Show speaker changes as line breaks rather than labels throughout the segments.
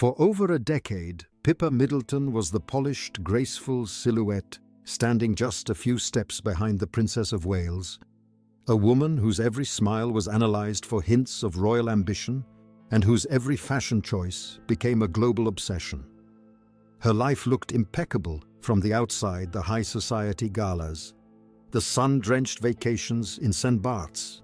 For over a decade, Pippa Middleton was the polished, graceful silhouette standing just a few steps behind the Princess of Wales, a woman whose every smile was analyzed for hints of royal ambition and whose every fashion choice became a global obsession. Her life looked impeccable from the outside: the high society galas, the sun-drenched vacations in St. Bart's,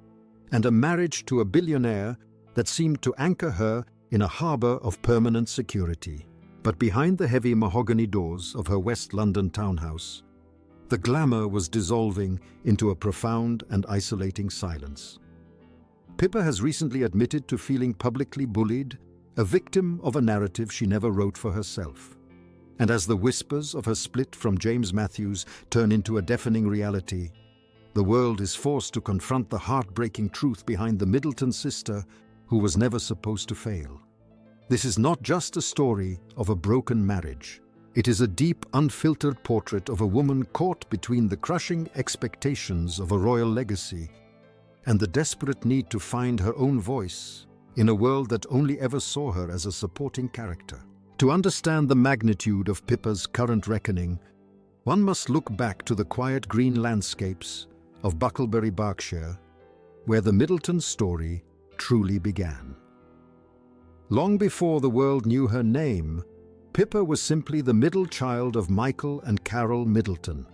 and a marriage to a billionaire that seemed to anchor her in a harbor of permanent security. But behind the heavy mahogany doors of her West London townhouse, the glamour was dissolving into a profound and isolating silence. Pippa has recently admitted to feeling publicly bullied, a victim of a narrative she never wrote for herself. And as the whispers of her split from James Matthews turn into a deafening reality, the world is forced to confront the heartbreaking truth behind the Middleton sister who was never supposed to fail. This is not just a story of a broken marriage. It is a deep, unfiltered portrait of a woman caught between the crushing expectations of a royal legacy and the desperate need to find her own voice in a world that only ever saw her as a supporting character. To understand the magnitude of Pippa's current reckoning, one must look back to the quiet green landscapes of Bucklebury, Berkshire, where the Middleton story truly began. Long before the world knew her name, Pippa was simply the middle child of Michael and Carol Middleton,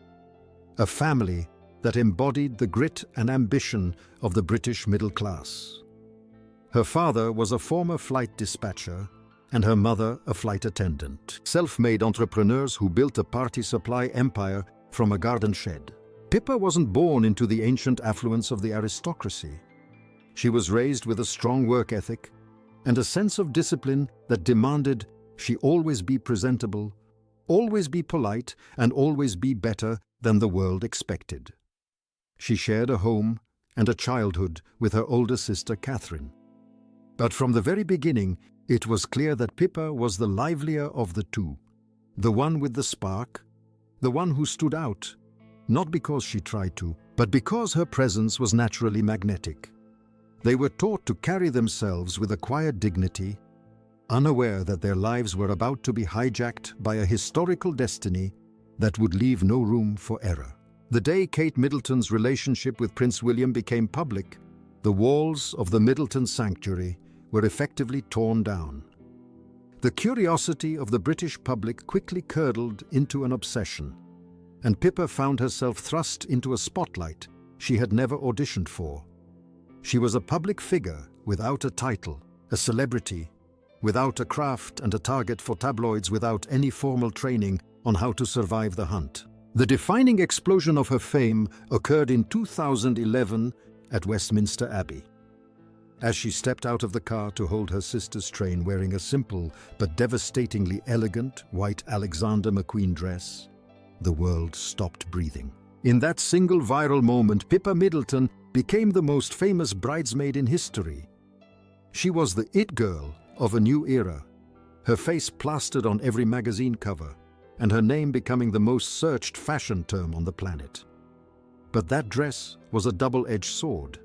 a family that embodied the grit and ambition of the British middle class. Her father was a former flight dispatcher and her mother a flight attendant, self-made entrepreneurs who built a party supply empire from a garden shed. Pippa wasn't born into the ancient affluence of the aristocracy. She was raised with a strong work ethic and a sense of discipline that demanded she always be presentable, always be polite, and always be better than the world expected. She shared a home and a childhood with her older sister Catherine. But from the very beginning, it was clear that Pippa was the livelier of the two, the one with the spark, the one who stood out, not because she tried to, but because her presence was naturally magnetic. They were taught to carry themselves with a quiet dignity, unaware that their lives were about to be hijacked by a historical destiny that would leave no room for error. The day Kate Middleton's relationship with Prince William became public, the walls of the Middleton sanctuary were effectively torn down. The curiosity of the British public quickly curdled into an obsession, and Pippa found herself thrust into a spotlight she had never auditioned for. She was a public figure without a title, a celebrity without a craft, and a target for tabloids without any formal training on how to survive the hunt. The defining explosion of her fame occurred in 2011 at Westminster Abbey. As she stepped out of the car to hold her sister's train wearing a simple but devastatingly elegant white Alexander McQueen dress, the world stopped breathing. In that single viral moment, Pippa Middleton became the most famous bridesmaid in history. She was the it girl of a new era, her face plastered on every magazine cover, and her name becoming the most searched fashion term on the planet. But that dress was a double-edged sword.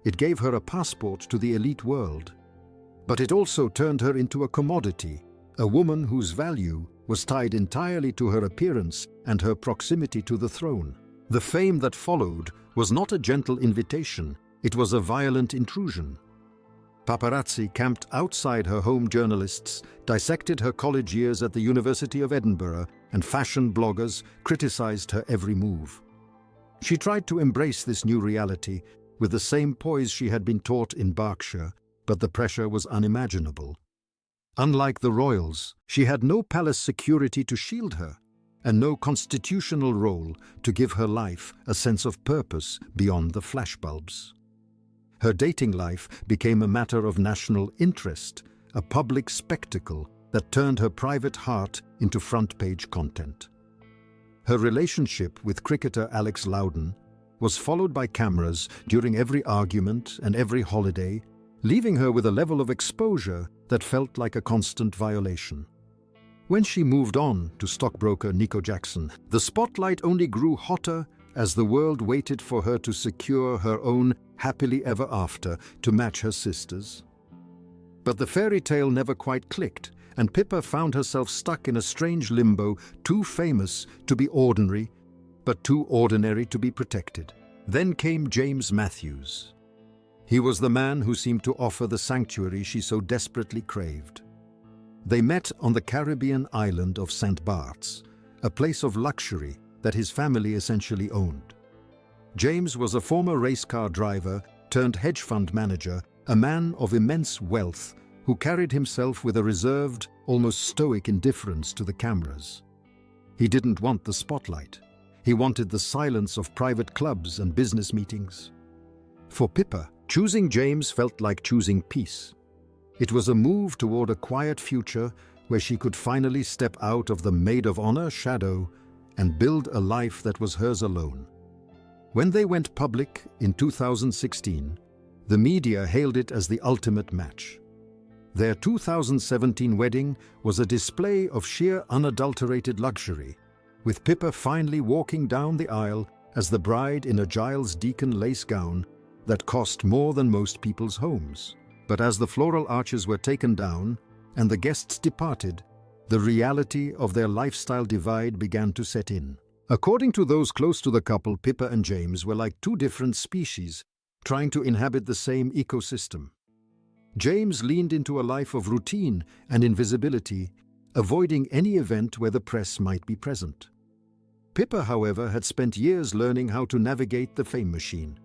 It gave her a passport to the elite world, but it also turned her into a commodity, a woman whose value was tied entirely to her appearance and her proximity to the throne. The fame that followed was not a gentle invitation, it was a violent intrusion. Paparazzi camped outside her home, journalists dissected her college years at the University of Edinburgh, and fashion bloggers criticized her every move. She tried to embrace this new reality with the same poise she had been taught in Berkshire, but the pressure was unimaginable. Unlike the royals, she had no palace security to shield her, and no constitutional role to give her life a sense of purpose beyond the flashbulbs. Her dating life became a matter of national interest, a public spectacle that turned her private heart into front-page content. Her relationship with cricketer Alex Loudon was followed by cameras during every argument and every holiday, leaving her with a level of exposure that felt like a constant violation. When she moved on to stockbroker Nico Jackson, the spotlight only grew hotter as the world waited for her to secure her own happily ever after to match her sister's. But the fairy tale never quite clicked, and Pippa found herself stuck in a strange limbo, too famous to be ordinary, but too ordinary to be protected. Then came James Matthews. He was the man who seemed to offer the sanctuary she so desperately craved. They met on the Caribbean island of St. Bart's, a place of luxury that his family essentially owned. James was a former race car driver turned hedge fund manager, a man of immense wealth who carried himself with a reserved, almost stoic indifference to the cameras. He didn't want the spotlight. He wanted the silence of private clubs and business meetings. For Pippa, choosing James felt like choosing peace. It was a move toward a quiet future where she could finally step out of the maid of honor shadow and build a life that was hers alone. When they went public in 2016, the media hailed it as the ultimate match. Their 2017 wedding was a display of sheer unadulterated luxury, with Pippa finally walking down the aisle as the bride in a Giles Deacon lace gown that cost more than most people's homes. But as the floral arches were taken down and the guests departed, the reality of their lifestyle divide began to set in. According to those close to the couple, Pippa and James were like two different species trying to inhabit the same ecosystem. James leaned into a life of routine and invisibility, avoiding any event where the press might be present. Pippa, however, had spent years learning how to navigate the fame machine.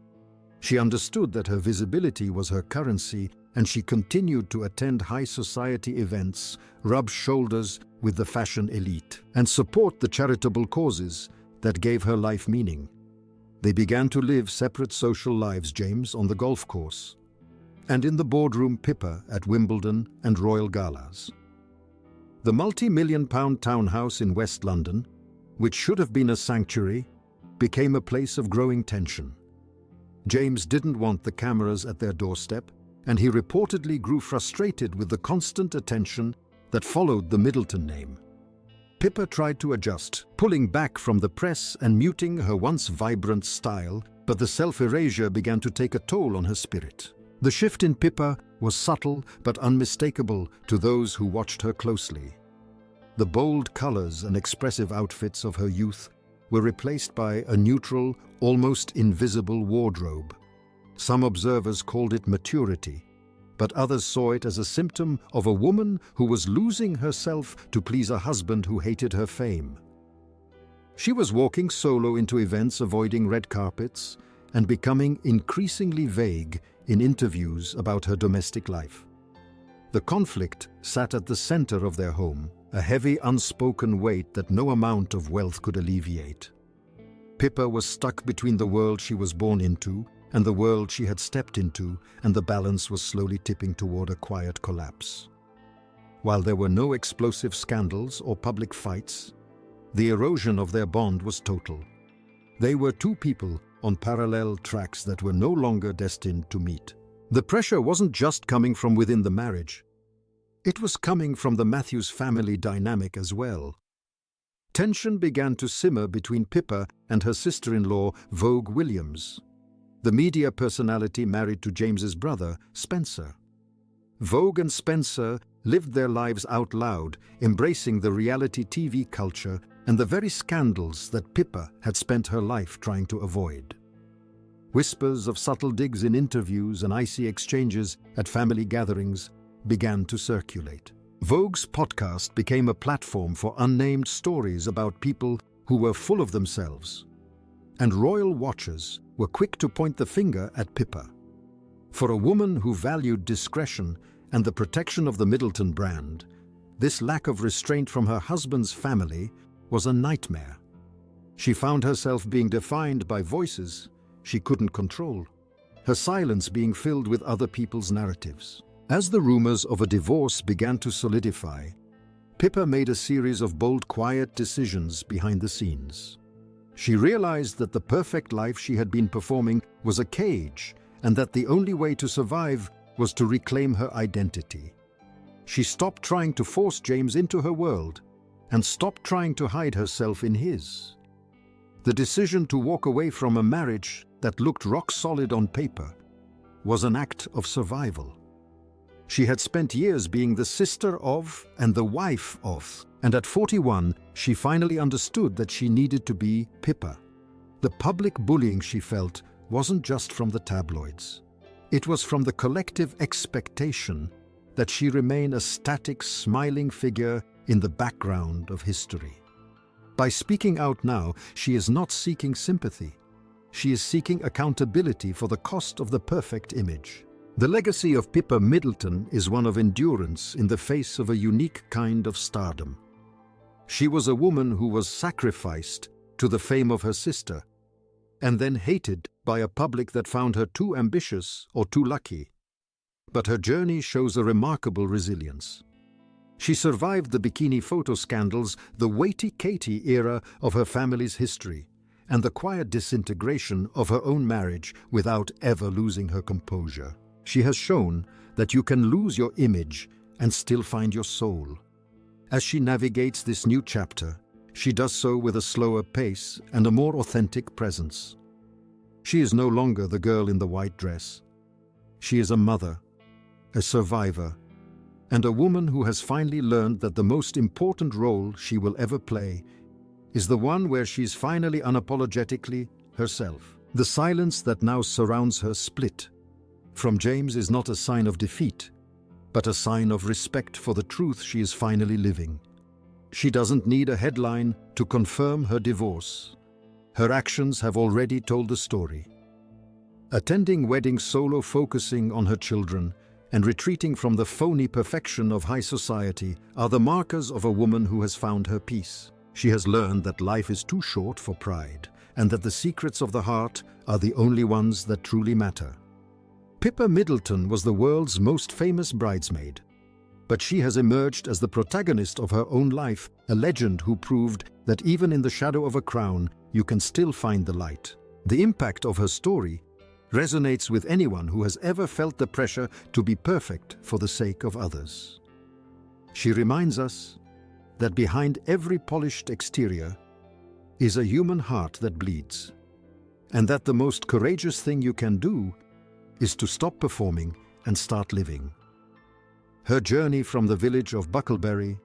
She understood that her visibility was her currency, and she continued to attend high society events, rub shoulders with the fashion elite, and support the charitable causes that gave her life meaning. They began to live separate social lives, James on the golf course, and in the boardroom, Pippa at Wimbledon and royal galas. The multi-million-pound townhouse in West London, which should have been a sanctuary, became a place of growing tension. James didn't want the cameras at their doorstep, and he reportedly grew frustrated with the constant attention that followed the Middleton name. Pippa tried to adjust, pulling back from the press and muting her once vibrant style, but the self-erasure began to take a toll on her spirit. The shift in Pippa was subtle but unmistakable to those who watched her closely. The bold colors and expressive outfits of her youth were replaced by a neutral, almost invisible wardrobe. Some observers called it maturity, but others saw it as a symptom of a woman who was losing herself to please a husband who hated her fame. She was walking solo into events, avoiding red carpets, and becoming increasingly vague in interviews about her domestic life. The conflict sat at the center of their home, a heavy unspoken weight that no amount of wealth could alleviate. Pippa was stuck between the world she was born into and the world she had stepped into, and the balance was slowly tipping toward a quiet collapse. While there were no explosive scandals or public fights, the erosion of their bond was total. They were two people on parallel tracks that were no longer destined to meet. The pressure wasn't just coming from within the marriage. It was coming from the Matthews family dynamic as well. Tension began to simmer between Pippa and her sister-in-law, Vogue Williams, the media personality married to James's brother, Spencer. Vogue and Spencer lived their lives out loud, embracing the reality TV culture and the very scandals that Pippa had spent her life trying to avoid. Whispers of subtle digs in interviews and icy exchanges at family gatherings began to circulate. Vogue's podcast became a platform for unnamed stories about people who were full of themselves, and royal watchers were quick to point the finger at Pippa. For a woman who valued discretion and the protection of the Middleton brand, this lack of restraint from her husband's family was a nightmare. She found herself being defined by voices she couldn't control, her silence being filled with other people's narratives. As the rumors of a divorce began to solidify, Pippa made a series of bold, quiet decisions behind the scenes. She realized that the perfect life she had been performing was a cage, and that the only way to survive was to reclaim her identity. She stopped trying to force James into her world and stopped trying to hide herself in his. The decision to walk away from a marriage that looked rock solid on paper was an act of survival. She had spent years being the sister of and the wife of, and at 41, she finally understood that she needed to be Pippa. The public bullying she felt wasn't just from the tabloids. It was from the collective expectation that she remain a static, smiling figure in the background of history. By speaking out now, she is not seeking sympathy. She is seeking accountability for the cost of the perfect image. The legacy of Pippa Middleton is one of endurance in the face of a unique kind of stardom. She was a woman who was sacrificed to the fame of her sister, and then hated by a public that found her too ambitious or too lucky. But her journey shows a remarkable resilience. She survived the bikini photo scandals, the weighty Katie era of her family's history, and the quiet disintegration of her own marriage without ever losing her composure. She has shown that you can lose your image and still find your soul. As she navigates this new chapter, she does so with a slower pace and a more authentic presence. She is no longer the girl in the white dress. She is a mother, a survivor, and a woman who has finally learned that the most important role she will ever play is the one where she's finally unapologetically herself. The silence that now surrounds her split from James is not a sign of defeat, but a sign of respect for the truth she is finally living. She doesn't need a headline to confirm her divorce. Her actions have already told the story. Attending weddings solo, focusing on her children, and retreating from the phony perfection of high society are the markers of a woman who has found her peace. She has learned that life is too short for pride, and that the secrets of the heart are the only ones that truly matter. Pippa Middleton was the world's most famous bridesmaid, but she has emerged as the protagonist of her own life, a legend who proved that even in the shadow of a crown, you can still find the light. The impact of her story resonates with anyone who has ever felt the pressure to be perfect for the sake of others. She reminds us that behind every polished exterior is a human heart that bleeds, and that the most courageous thing you can do is to stop performing and start living. Her journey from the village of Bucklebury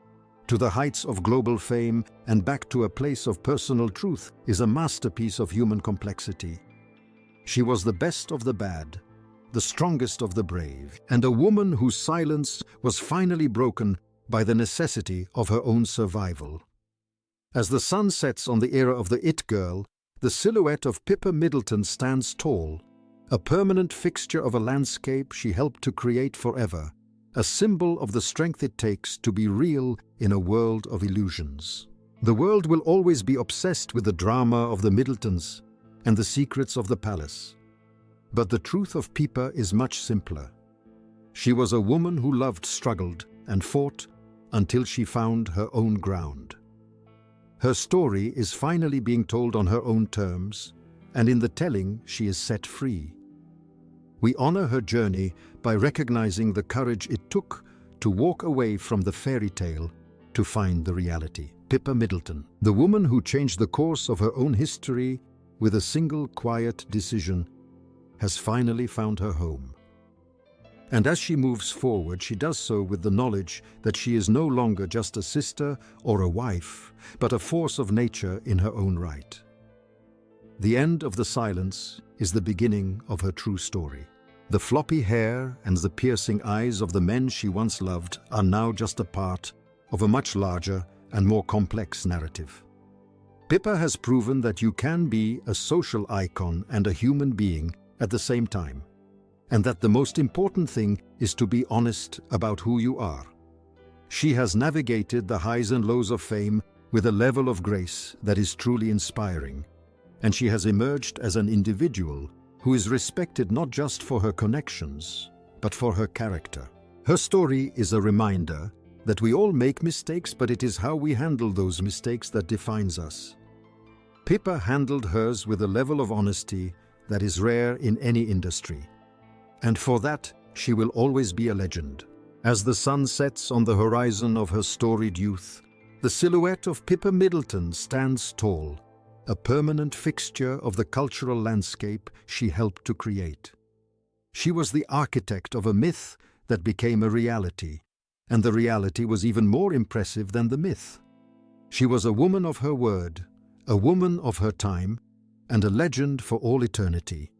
to the heights of global fame and back to a place of personal truth is a masterpiece of human complexity. She was the best of the bad, the strongest of the brave, and a woman whose silence was finally broken by the necessity of her own survival. As the sun sets on the era of the It Girl, the silhouette of Pippa Middleton stands tall, a permanent fixture of a landscape she helped to create forever, a symbol of the strength it takes to be real in a world of illusions. The world will always be obsessed with the drama of the Middletons and the secrets of the palace. But the truth of Pippa is much simpler. She was a woman who loved, struggled, and fought until she found her own ground. Her story is finally being told on her own terms, and in the telling, she is set free. We honor her journey by recognizing the courage it took to walk away from the fairy tale to find the reality. Pippa Middleton, the woman who changed the course of her own history with a single quiet decision, has finally found her home. And as she moves forward, she does so with the knowledge that she is no longer just a sister or a wife, but a force of nature in her own right. The end of the silence is the beginning of her true story. The floppy hair and the piercing eyes of the men she once loved are now just a part of a much larger and more complex narrative. Pippa has proven that you can be a social icon and a human being at the same time, and that the most important thing is to be honest about who you are. She has navigated the highs and lows of fame with a level of grace that is truly inspiring, and she has emerged as an individual who is respected not just for her connections, but for her character. Her story is a reminder that we all make mistakes, but it is how we handle those mistakes that defines us. Pippa handled hers with a level of honesty that is rare in any industry, and for that, she will always be a legend. As the sun sets on the horizon of her storied youth, the silhouette of Pippa Middleton stands tall, a permanent fixture of the cultural landscape she helped to create. She was the architect of a myth that became a reality, and the reality was even more impressive than the myth. She was a woman of her word, a woman of her time, and a legend for all eternity.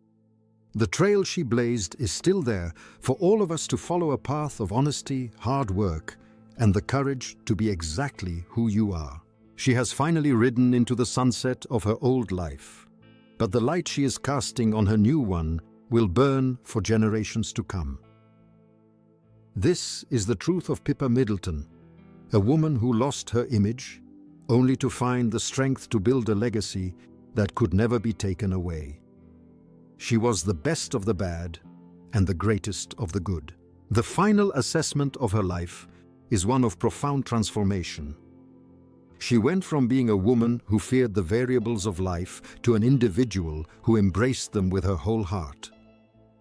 The trail she blazed is still there for all of us to follow, a path of honesty, hard work, and the courage to be exactly who you are. She has finally ridden into the sunset of her old life, but the light she is casting on her new one will burn for generations to come. This is the truth of Pippa Middleton, a woman who lost her image, only to find the strength to build a legacy that could never be taken away. She was the best of the bad and the greatest of the good. The final assessment of her life is one of profound transformation. She went from being a woman who feared the variables of life to an individual who embraced them with her whole heart.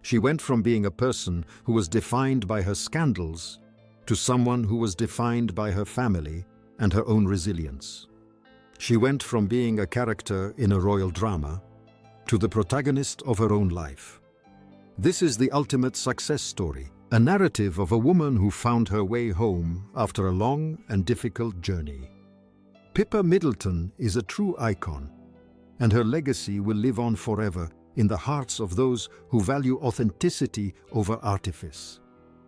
She went from being a person who was defined by her scandals to someone who was defined by her family and her own resilience. She went from being a character in a royal drama to the protagonist of her own life. This is the ultimate success story, a narrative of a woman who found her way home after a long and difficult journey. Pippa Middleton is a true icon, and her legacy will live on forever in the hearts of those who value authenticity over artifice.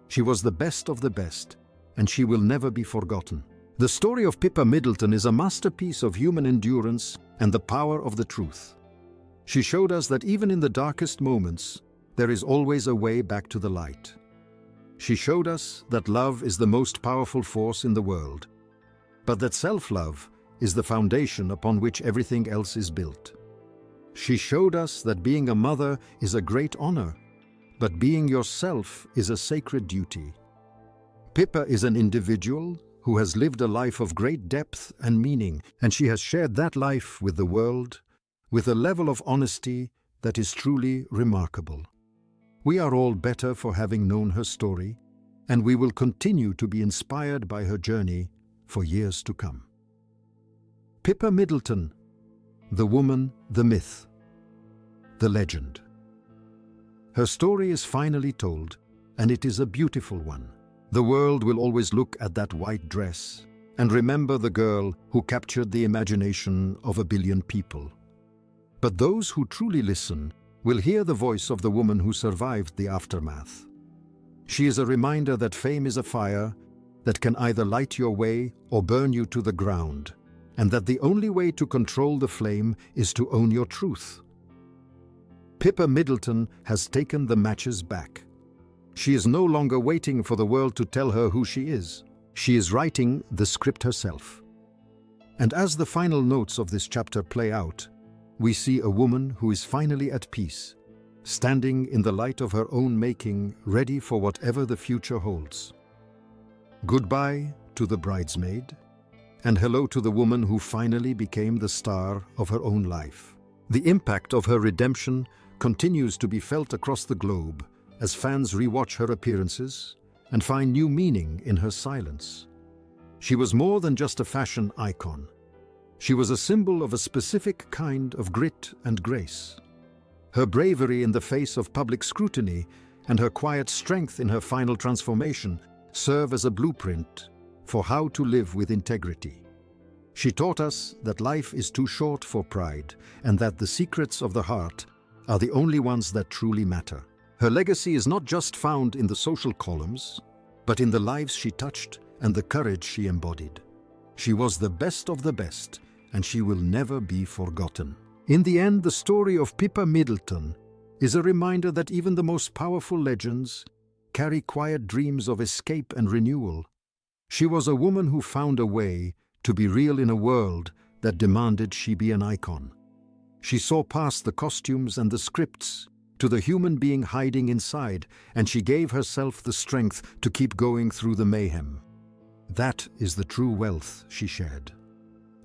She was the best of the best, and she will never be forgotten. The story of Pippa Middleton is a masterpiece of human endurance and the power of the truth. She showed us that even in the darkest moments, there is always a way back to the light. She showed us that love is the most powerful force in the world, but that self-love is the foundation upon which everything else is built. She showed us that being a mother is a great honor, but being yourself is a sacred duty. Pippa is an individual who has lived a life of great depth and meaning, and she has shared that life with the world with a level of honesty that is truly remarkable. We are all better for having known her story, and we will continue to be inspired by her journey for years to come. Pippa Middleton, the woman, the myth, the legend. Her story is finally told, and it is a beautiful one. The world will always look at that white dress and remember the girl who captured the imagination of a billion people. But those who truly listen will hear the voice of the woman who survived the aftermath. She is a reminder that fame is a fire that can either light your way or burn you to the ground, and that the only way to control the flame is to own your truth. Pippa Middleton has taken the matches back. She is no longer waiting for the world to tell her who she is. She is writing the script herself. And as the final notes of this chapter play out, we see a woman who is finally at peace, standing in the light of her own making, ready for whatever the future holds. Goodbye to the bridesmaid, and hello to the woman who finally became the star of her own life. The impact of her redemption continues to be felt across the globe as fans rewatch her appearances and find new meaning in her silence. She was more than just a fashion icon. She was a symbol of a specific kind of grit and grace. Her bravery in the face of public scrutiny and her quiet strength in her final transformation serve as a blueprint for how to live with integrity. She taught us that life is too short for pride and that the secrets of the heart are the only ones that truly matter. Her legacy is not just found in the social columns, but in the lives she touched and the courage she embodied. She was the best of the best, and she will never be forgotten. In the end, the story of Pippa Middleton is a reminder that even the most powerful legends carry quiet dreams of escape and renewal. She was a woman who found a way to be real in a world that demanded she be an icon. She saw past the costumes and the scripts to the human being hiding inside, and she gave herself the strength to keep going through the mayhem. That is the true wealth she shared.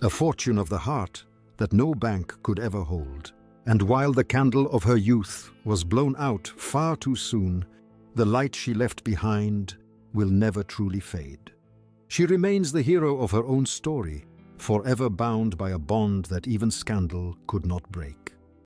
A fortune of the heart that no bank could ever hold. And while the candle of her youth was blown out far too soon, the light she left behind will never truly fade. She remains the hero of her own story, forever bound by a bond that even scandal could not break.